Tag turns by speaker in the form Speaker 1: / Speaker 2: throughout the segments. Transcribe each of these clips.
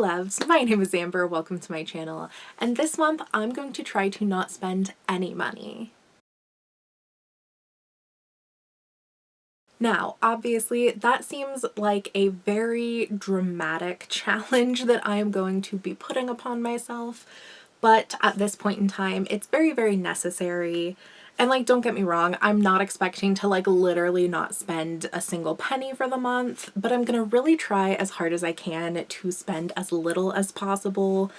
Speaker 1: loves, my name is Amber, welcome to my channel, and this month I'm going to try to not spend any money. Now, obviously, that seems like a very dramatic challenge that I am going to be putting upon myself, but at this point in time, it's very, very necessary. And like, don't get me wrong, I'm not expecting to like literally not spend a single penny for the month, but I'm gonna really try as hard as I can to spend as little as possible,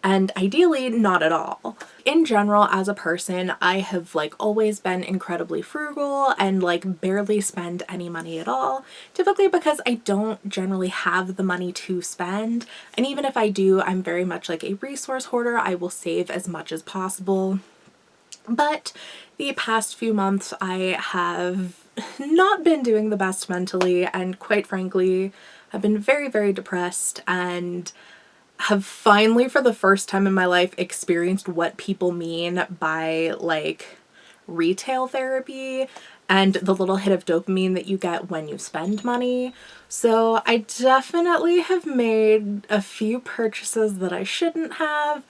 Speaker 1: and ideally not at all. In general, as a person, I have like always been incredibly frugal and like barely spend any money at all, typically because I don't generally have the money to spend. And even if I do, I'm very much like a resource hoarder. I will save as much as possible. But the past few months I have not been doing the best mentally, and quite frankly, I've been very, very depressed and have finally, for the first time in my life, experienced what people mean by like retail therapy and the little hit of dopamine that you get when you spend money. So I definitely have made a few purchases that I shouldn't have,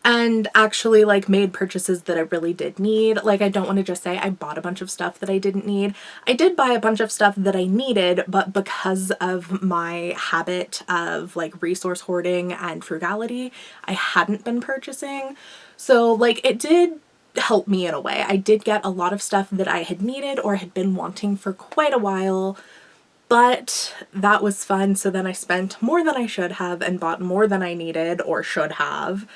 Speaker 1: and actually like made purchases that I really did need. Like, I don't want to just say I bought a bunch of stuff that I didn't need. I did buy a bunch of stuff that I needed, but because of my habit of like resource hoarding and frugality, I hadn't been purchasing. So like, it did help me in a way. I did get a lot of stuff that I had needed or had been wanting for quite a while, but that was fun. So then I spent more than I should have and bought more than I needed or should have.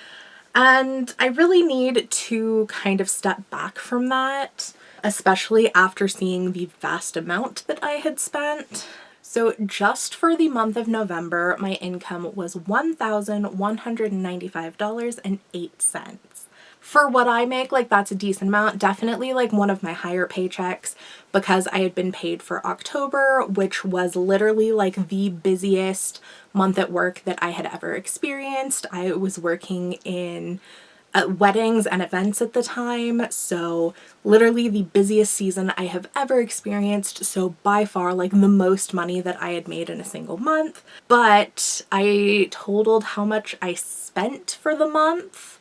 Speaker 1: And I really need to kind of step back from that, especially after seeing the vast amount that I had spent. So just for the month of November, my income was $1,195.08. For what I make, like, that's a decent amount. Definitely like one of my higher paychecks, because I had been paid for October, which was literally like the busiest month at work that I had ever experienced. I was working in weddings and events at the time, so literally the busiest season I have ever experienced. So by far like the most money that I had made in a single month. But I totaled how much I spent for the month,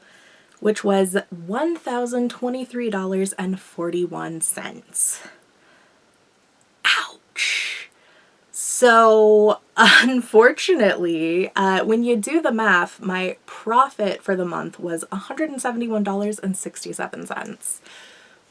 Speaker 1: which was $1,023.41. Ouch. So unfortunately, when you do the math, my profit for the month was $171.67,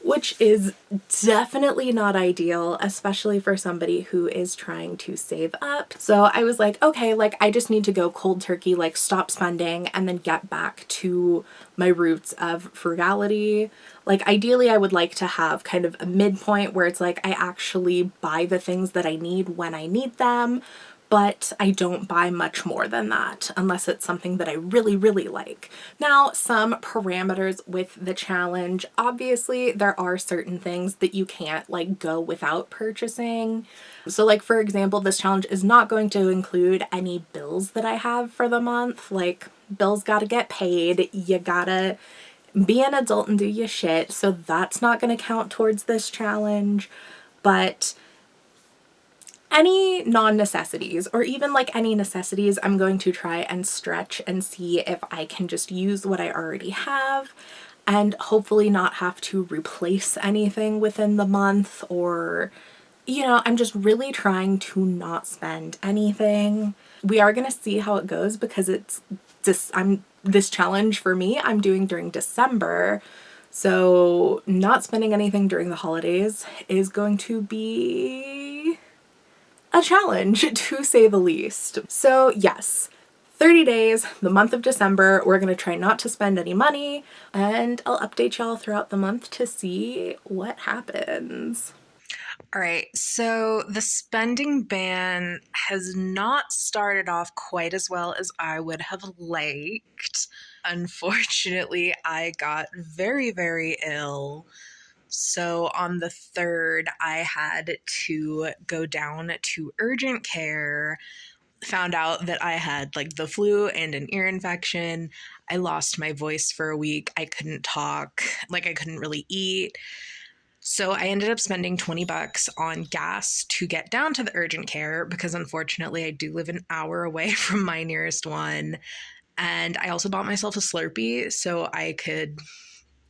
Speaker 1: which is definitely not ideal, especially for somebody who is trying to save up. So I was like, okay, like I just need to go cold turkey, like stop spending and then get back to my roots of frugality. Like ideally I would like to have kind of a midpoint where it's like I actually buy the things that I need when I need them, but I don't buy much more than that unless it's something that I really, really like. Now, some parameters with the challenge. Obviously, there are certain things that you can't like go without purchasing. So like, for example, this challenge is not going to include any bills that I have for the month. Like, bills gotta get paid. You gotta be an adult and do your shit. So that's not gonna count towards this challenge. But any non-necessities, or even like any necessities, I'm going to try and stretch and see if I can just use what I already have and hopefully not have to replace anything within the month. Or, you know, I'm just really trying to not spend anything. We are going to see how it goes, because it's just, this challenge for me, I'm doing during December. So not spending anything during the holidays is going to be a challenge, to say the least. So yes, 30 days, the month of December, we're gonna try not to spend any money, and I'll update y'all throughout the month to see what happens.
Speaker 2: All right, so the spending ban has not started off quite as well as I would have liked. Unfortunately, I got very, very ill. So on the 3rd, I had to go down to urgent care, found out that I had like the flu and an ear infection. I lost my voice for a week. I couldn't talk, like I couldn't really eat. So I ended up spending 20 bucks on gas to get down to the urgent care because unfortunately I do live an hour away from my nearest one. And I also bought myself a Slurpee so I could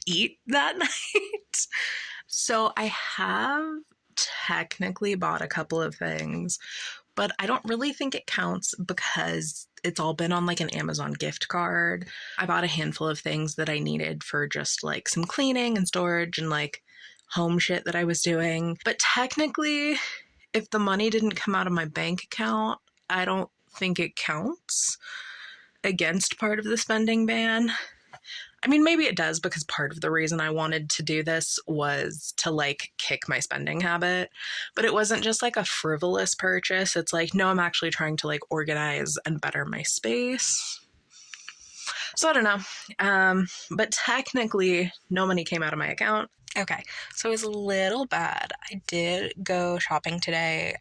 Speaker 2: eat that night. So I have technically bought a couple of things, but I don't really think it counts because it's all been on like an Amazon gift card. I bought a handful of things that I needed for just like some cleaning and storage and like home shit that I was doing. But technically, if the money didn't come out of my bank account, I don't think it counts against part of the spending ban. I mean, maybe it does because part of the reason I wanted to do this was to like kick my spending habit, but it wasn't just like a frivolous purchase. It's like, no, I'm actually trying to like organize and better my space. So I don't know. But technically, no money came out of my account. Okay, so it was a little bad. I did go shopping today,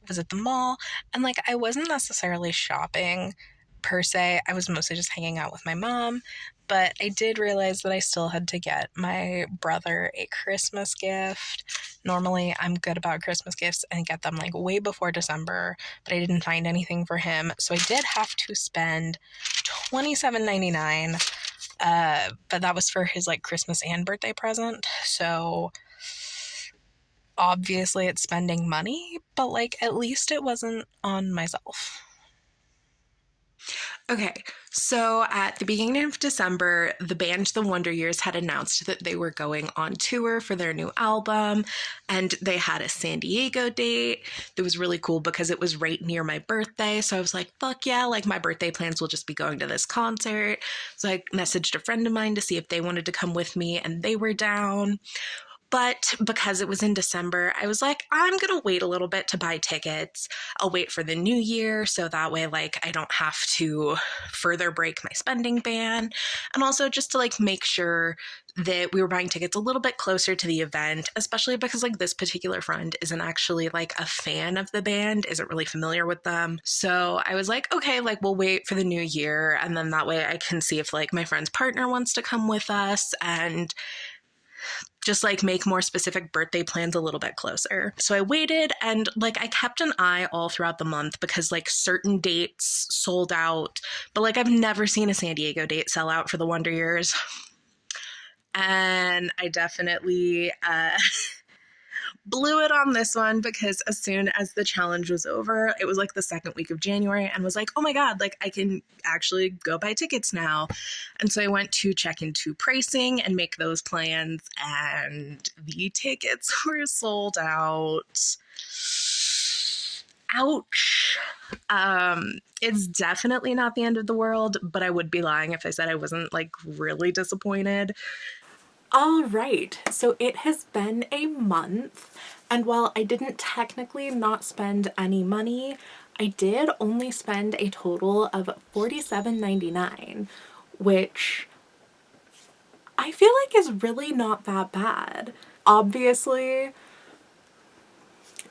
Speaker 2: was at the mall, and like I wasn't necessarily shopping per se. I was mostly just hanging out with my mom, but I did realize that I still had to get my brother a Christmas gift. Normally, I'm good about Christmas gifts and get them like way before December, but I didn't find anything for him, so I did have to spend $27.99. But that was for his like Christmas and birthday present. So obviously it's spending money, but like at least it wasn't on myself. Okay, so at the beginning of December, the band The Wonder Years had announced that they were going on tour for their new album, and they had a San Diego date. It was really cool because it was right near my birthday, so I was like, fuck yeah, like my birthday plans will just be going to this concert. So I messaged a friend of mine to see if they wanted to come with me, and they were down. But because it was in December, I was like, I'm going to wait a little bit to buy tickets. I'll wait for the new year so that way, like, I don't have to further break my spending ban. And also just to, like, make sure that we were buying tickets a little bit closer to the event, especially because, like, this particular friend isn't actually, like, a fan of the band, isn't really familiar with them. So I was like, okay, like, we'll wait for the new year. And then that way I can see if, like, my friend's partner wants to come with us and just like make more specific birthday plans a little bit closer. So I waited and like I kept an eye all throughout the month because like certain dates sold out, but like I've never seen a San Diego date sell out for the Wonder Years. And I definitely blew it on this one because as soon as the challenge was over, it was like the second week of January and was like, oh my God, like I can actually go buy tickets now. And so I went to check into pricing and make those plans, and the tickets were sold out. Ouch. It's definitely not the end of the world, but I would be lying if I said I wasn't like really disappointed.
Speaker 1: All right, so it has been a month, and while I didn't technically not spend any money, I did only spend a total of $47.99, which I feel like is really not that bad. Obviously,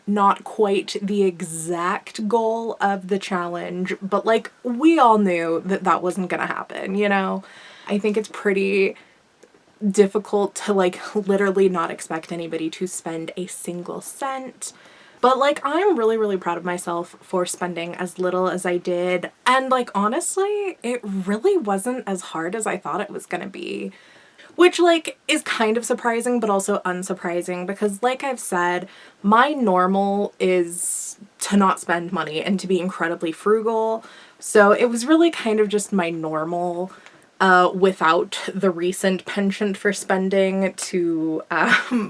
Speaker 1: not quite the exact goal of the challenge, but like we all knew that that wasn't gonna happen, you know? I think it's pretty difficult to like literally not expect anybody to spend a single cent. But like I'm really, really proud of myself for spending as little as I did. And like honestly, it really wasn't as hard as I thought it was gonna be. Which like is kind of surprising but also unsurprising because like I've said, my normal is to not spend money and to be incredibly frugal. So it was really kind of just my normal without the recent penchant for spending to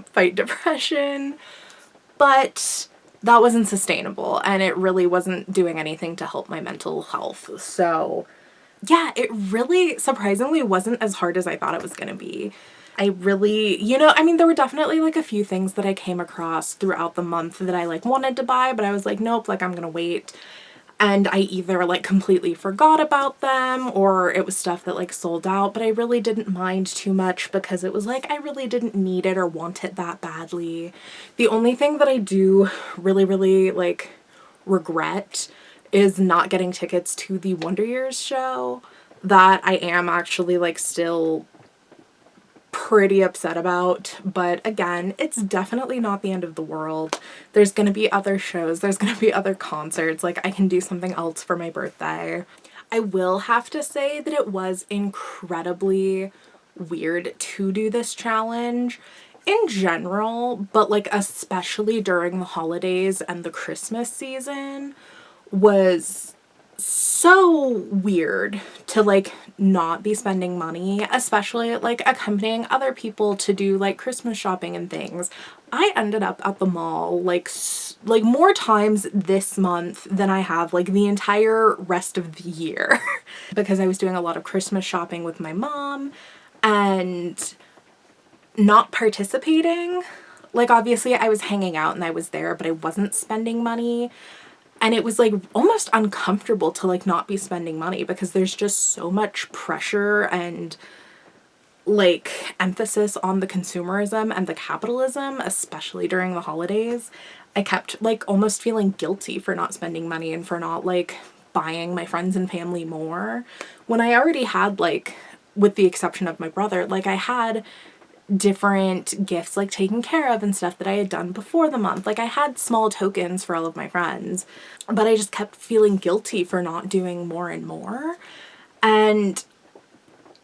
Speaker 1: fight depression. But that wasn't sustainable and it really wasn't doing anything to help my mental health. So yeah, it really surprisingly wasn't as hard as I thought it was gonna be. I really, you know, I mean, there were definitely like a few things that I came across throughout the month that I like wanted to buy, but I was like, nope, like I'm gonna wait. And I either like completely forgot about them or it was stuff that like sold out, but I really didn't mind too much because it was like I really didn't need it or want it that badly. The only thing that I do really, really like regret is not getting tickets to the Wonder Years show that I am actually like still pretty upset about, but again, it's definitely not the end of the world. There's gonna be other shows, there's gonna be other concerts, like I can do something else for my birthday. I will have to say that it was incredibly weird to do this challenge in general, but like especially during the holidays and the Christmas season was so weird to like not be spending money, especially like accompanying other people to do like Christmas shopping and things. I ended up at the mall like more times this month than I have like the entire rest of the year because I was doing a lot of Christmas shopping with my mom and not participating. Like obviously I was hanging out and I was there, but I wasn't spending money. And it was like almost uncomfortable to like not be spending money because there's just so much pressure and like emphasis on the consumerism and the capitalism, especially during the holidays. I kept like almost feeling guilty for not spending money and for not like buying my friends and family more when I already had, like, with the exception of my brother, like I had different gifts like taken care of and stuff that I had done before the month. Like I had small tokens for all of my friends, but I just kept feeling guilty for not doing more and more. And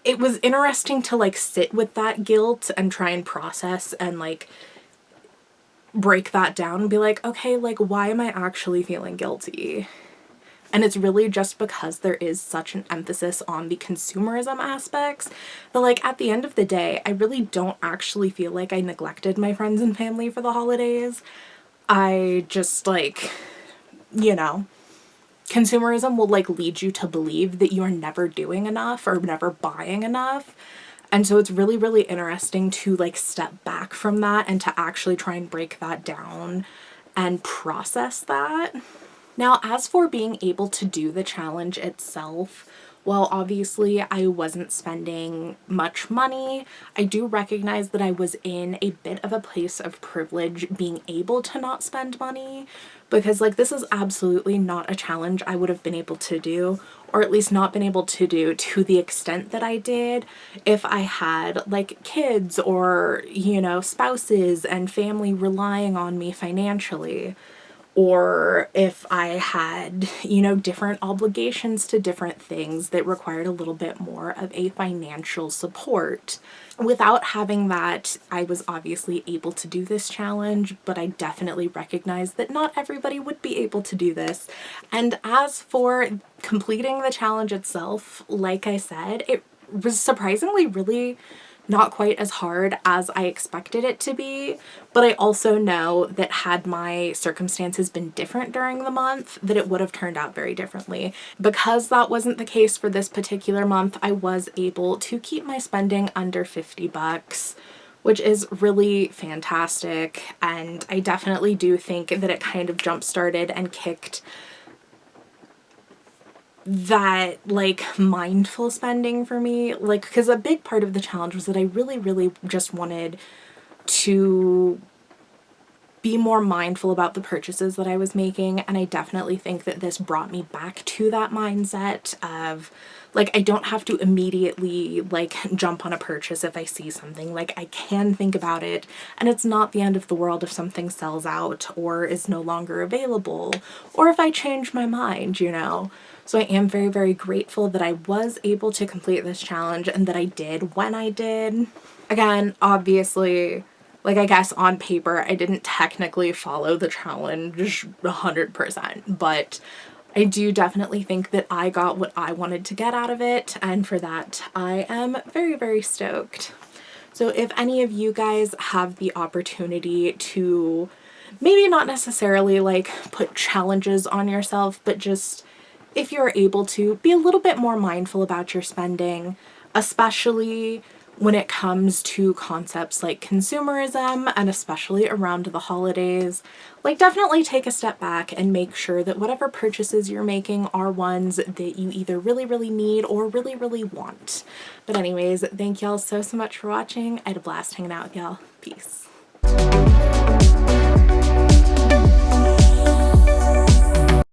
Speaker 1: it was interesting to like sit with that guilt and try and process and like break that down and be like, okay, like why am I actually feeling guilty? And it's really just because there is such an emphasis on the consumerism aspects that, like, at the end of the day, I really don't actually feel like I neglected my friends and family for the holidays. I just, like, you know, consumerism will, like, lead you to believe that you are never doing enough or never buying enough. And so it's really, really interesting to, like, step back from that and to actually try and break that down and process that. Now, as for being able to do the challenge itself, well, obviously I wasn't spending much money. I do recognize that I was in a bit of a place of privilege being able to not spend money because, like, this is absolutely not a challenge I would have been able to do, or at least not been able to do to the extent that I did if I had, like, kids or, you know, spouses and family relying on me financially. Or if I had, you know, different obligations to different things that required a little bit more of a financial support. Without having that, I was obviously able to do this challenge, but I definitely recognize that not everybody would be able to do this. And as for completing the challenge itself, like I said, it was surprisingly really not quite as hard as I expected it to be, but I also know that had my circumstances been different during the month, that it would have turned out very differently. Because that wasn't the case for this particular month, I was able to keep my spending under $50, which is really fantastic, and I definitely do think that it kind of jump-started and kicked that, like, mindful spending for me, like, because a big part of the challenge was that I really, really just wanted to be more mindful about the purchases that I was making, and I definitely think that this brought me back to that mindset of, like, I don't have to immediately, like, jump on a purchase if I see something. Like, I can think about it, and it's not the end of the world if something sells out or is no longer available, or if I change my mind, you know? So I am very, very grateful that I was able to complete this challenge and that I did when I did. Again, obviously, like, I guess on paper, I didn't technically follow the challenge 100%, but I do definitely think that I got what I wanted to get out of it, and for that, I am very, very stoked. So if any of you guys have the opportunity to maybe not necessarily, like, put challenges on yourself, but just if you're able to be a little bit more mindful about your spending, especially when it comes to concepts like consumerism and especially around the holidays, like, definitely take a step back and make sure that whatever purchases you're making are ones that you either really, really need or really, really want. But anyways, thank y'all so, so much for watching. I had a blast hanging out with y'all. Peace.